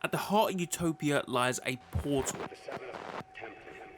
At the heart of Utopia lies a portal.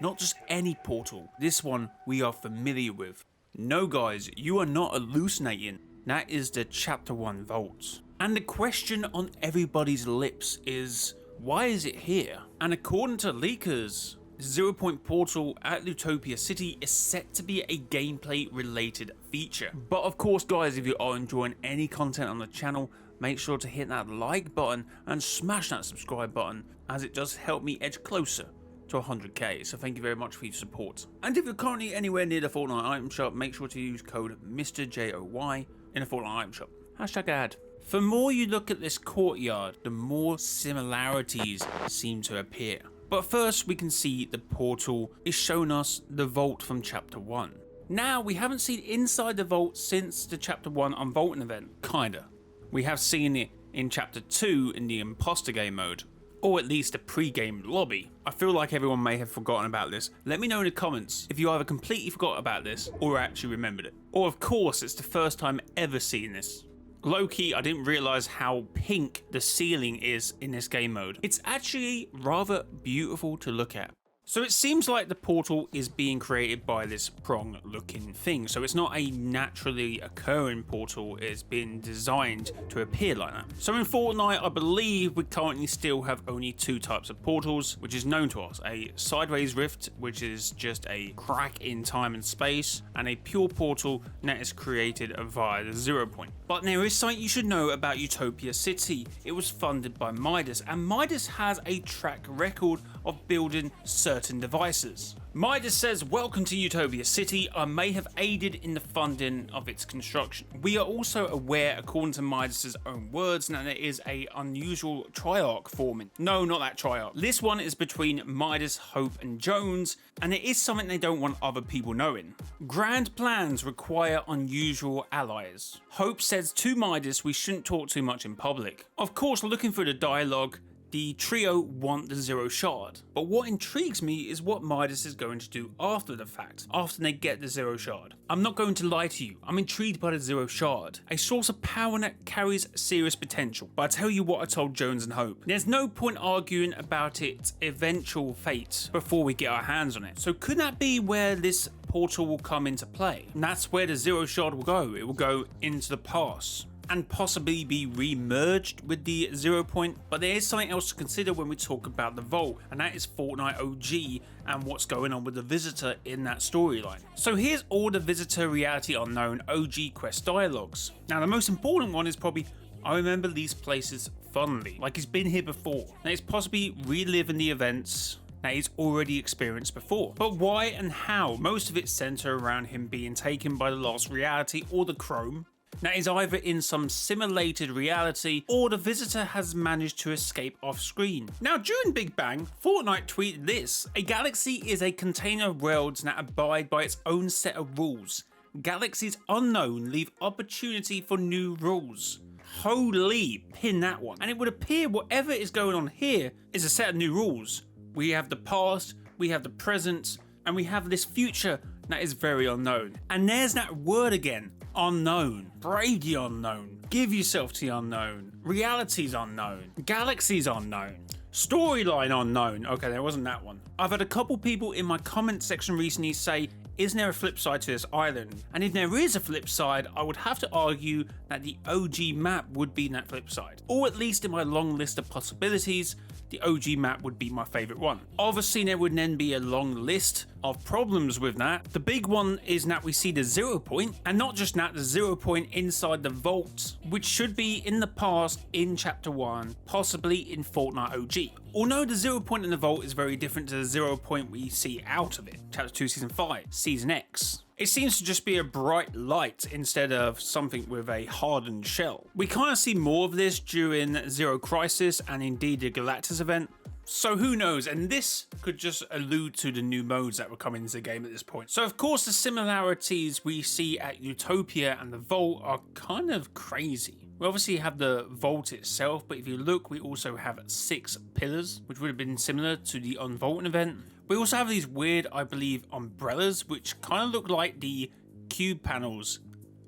Not just any portal, this one we are familiar with. No guys, you are not hallucinating. That is the Chapter 1 vault. And the question on everybody's lips is, why is it here? And according to leakers, the 0 Point portal at Utopia City is set to be a gameplay related feature. But of course guys, if you are enjoying any content on the channel, make sure to hit that like button and smash that subscribe button, as it does help me edge closer to 100k, so thank you very much for your support. And if you're currently anywhere near the Fortnite item shop, make sure to use code MrJoy in the Fortnite item shop. Hashtag ad. The more you look at this courtyard, the more similarities seem to appear. But first we can see the portal is showing us the vault from Chapter 1. Now we haven't seen inside the vault since the Chapter 1 unvaulting event, kinda. We have seen it in Chapter 2 in the Imposter game mode, or at least a pre-game lobby. I feel like everyone may have forgotten about this. Let me know in the comments if you either completely forgot about this or actually remembered it. Or of course it's the first time ever seeing this. Low-key, I didn't realise how pink the ceiling is in this game mode. It's actually rather beautiful to look at. So it seems like the portal is being created by this prong looking thing. So it's not a naturally occurring portal, it's been designed to appear like that. So in Fortnite, I believe we currently still have only two types of portals, which is known to us. A sideways rift, which is just a crack in time and space, and a pure portal that is created via the 0 Point. But there is something you should know about Utopia City. It was funded by Midas, and Midas has a track record of building certain devices. Midas says, "Welcome to Utopia City. I may have aided in the funding of its construction." We are also aware, according to Midas's own words, that there is a unusual triarch forming. No, not that triarch. This one is between Midas, Hope and Jones, and it is something they don't want other people knowing. Grand plans require unusual allies. Hope says to Midas we shouldn't talk too much in public. Of course, looking through the dialogue, the trio want the 0 shard, but what intrigues me is what Midas is going to do after the fact, after they get the 0 shard. I'm not going to lie to you, I'm intrigued by the 0 shard, a source of power that carries serious potential, but I tell you what I told Jones and Hope, there's no point arguing about its eventual fate before we get our hands on it. So could that be where this portal will come into play? And that's where the 0 shard will go. It will go into the past and possibly be re-merged with the 0 Point. But there is something else to consider when we talk about the vault, and that is Fortnite OG and what's going on with the Visitor in that storyline. So here's all the Visitor Reality Unknown OG quest dialogues. Now the most important one is probably, "I remember these places fondly," like he's been here before. Now it's possibly reliving the events that he's already experienced before. But why and how? Most of it centre around him being taken by the Lost Reality or the Chrome. That is either in some simulated reality or the Visitor has managed to escape off screen. Now during Big Bang, Fortnite tweeted this: "A galaxy is a container of worlds that abide by its own set of rules. Galaxies unknown leave opportunity for new rules." Holy, pin that one. And it would appear whatever is going on here is a set of new rules. We have the past, we have the present, and we have this future that is very unknown. And there's that word again, unknown. Brave the unknown. Give yourself to the unknown. Reality's unknown. Galaxy's unknown. Storyline unknown. Okay, there wasn't that one. I've had a couple people in my comment section recently say, isn't there a flip side to this island? And if there is a flip side, I would have to argue that the OG map would be that flip side. Or at least in my long list of possibilities, the OG map would be my favourite one. Obviously there would then be a long list of problems with that. The big one is that we see the 0 Point, and not just that, the 0 Point inside the vault, which should be in the past in Chapter 1, possibly in Fortnite OG. Although the 0 Point in the vault is very different to the 0 Point we see out of it, Chapter 2 Season 5, Season X. It seems to just be a bright light instead of something with a hardened shell. We kind of see more of this during Zero Crisis and indeed the Galactus event. So who knows, and this could just allude to the new modes that were coming into the game at this point. So of course the similarities we see at Utopia and the Vault are kind of crazy. We obviously have the vault itself, but if you look, we also have 6 pillars, which would have been similar to the Unvaulting event. We also have these weird, I believe, umbrellas, which kind of look like the cube panels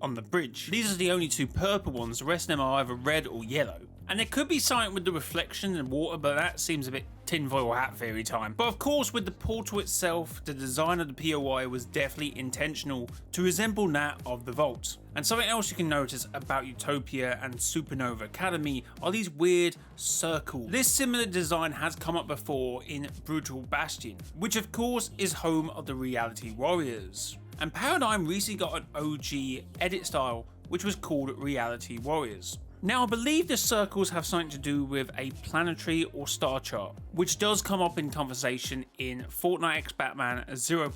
on the bridge. These are the only 2 purple ones, the rest of them are either red or yellow. And there could be something with the reflection and water, but that seems a bit tinfoil hat theory time. But of course, with the portal itself, the design of the POI was definitely intentional to resemble that of the vault. And something else you can notice about Utopia and Supernova Academy are these weird circles. This similar design has come up before in Brutal Bastion, which of course is home of the Reality Warriors. And Paradigm recently got an OG edit style, which was called Reality Warriors. Now, I believe the circles have something to do with a planetary or star chart, which does come up in conversation in Fortnite x Batman 0.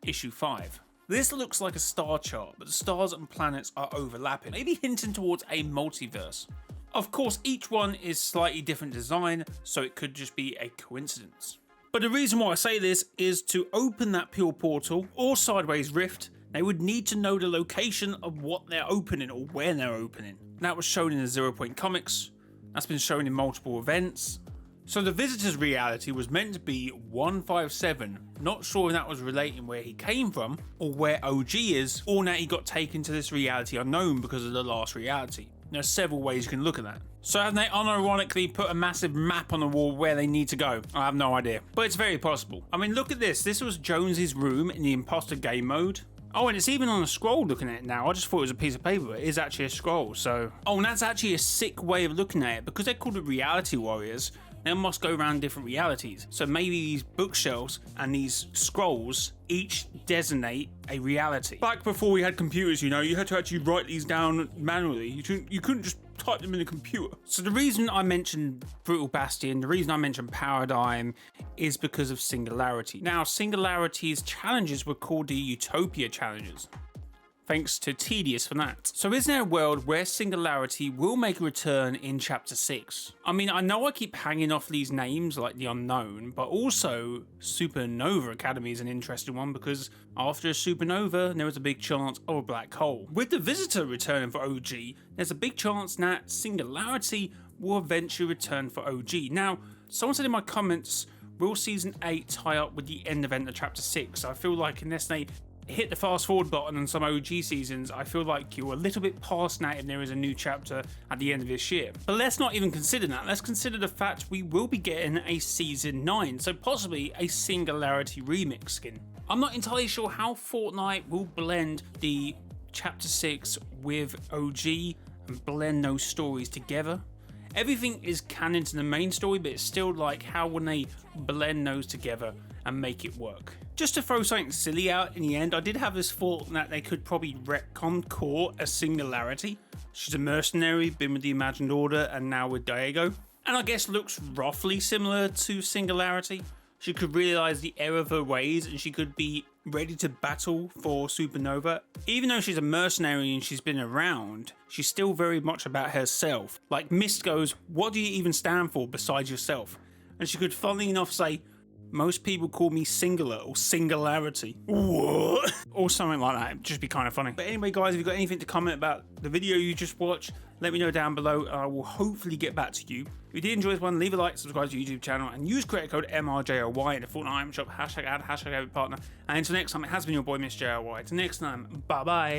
Issue 5. This looks like a star chart, but the stars and planets are overlapping, maybe hinting towards a multiverse. Of course, each one is slightly different design, so it could just be a coincidence. But the reason why I say this is to open that pure portal or sideways rift, they would need to know the location of what they're opening or where they're opening. That was shown in the 0. comics, that's been shown in multiple events. So the visitor's reality was meant to be 157, not sure if that was relating where he came from, or where OG is, or that he got taken to this reality unknown because of the last reality. There's several ways you can look at that. So have they unironically put a massive map on the wall where they need to go? I have no idea, but it's very possible. I mean, look at this. This was Jones's room in the imposter game mode. Oh, and it's even on a scroll looking at it now. I just thought it was a piece of paper, but it is actually a scroll, so... Oh, and that's actually a sick way of looking at it. Because they're called the Reality Warriors, they must go around different realities. So maybe these bookshelves and these scrolls each designate a reality. Back before we had computers, you know, you had to actually write these down manually. You couldn't just type them in a computer. So the reason I mentioned Brutal Bastion, the reason I mentioned Paradigm is because of Singularity. Now, Singularity's challenges were called the Utopia challenges. Thanks to Tedious for that. So is there a world where Singularity will make a return in Chapter 6? I mean, I know I keep hanging off these names like the Unknown, but also Supernova Academy is an interesting one because after a supernova, there was a big chance of a black hole. With the Visitor returning for OG, there's a big chance that Singularity will eventually return for OG. Now, someone said in my comments, will Season 8 tie up with the end event of Chapter 6? I feel like unless they hit the fast forward button on some OG seasons, I feel like you're a little bit past that if there is a new chapter at the end of this year. But let's not even consider that. Let's consider the fact we will be getting a Season 9, so possibly a Singularity remix skin. I'm not entirely sure how Fortnite will blend the Chapter 6 with OG and blend those stories together. Everything is canon to the main story, but it's still like, how will they blend those together and make it work? Just to throw something silly out in the end, I did have this thought that they could probably retcon Core as Singularity. She's a mercenary, been with the Imagined Order, and now with Diego. And I guess looks roughly similar to Singularity. She could realise the error of her ways and she could be ready to battle for Supernova. Even though she's a mercenary and she's been around, she's still very much about herself. Like Mist goes, what do you even stand for besides yourself? And she could funnily enough say, most people call me Singular or Singularity. What? Or something like that. It'd just be kind of funny. But anyway, guys, if you've got anything to comment about the video you just watched, let me know down below. I will hopefully get back to you. If you did enjoy this one, leave a like, subscribe to the YouTube channel, and use creator code MRJLY in the Fortnite item shop, #ad, #partner. And until next time, it has been your boy, Miss JLY. Until next time, bye-bye.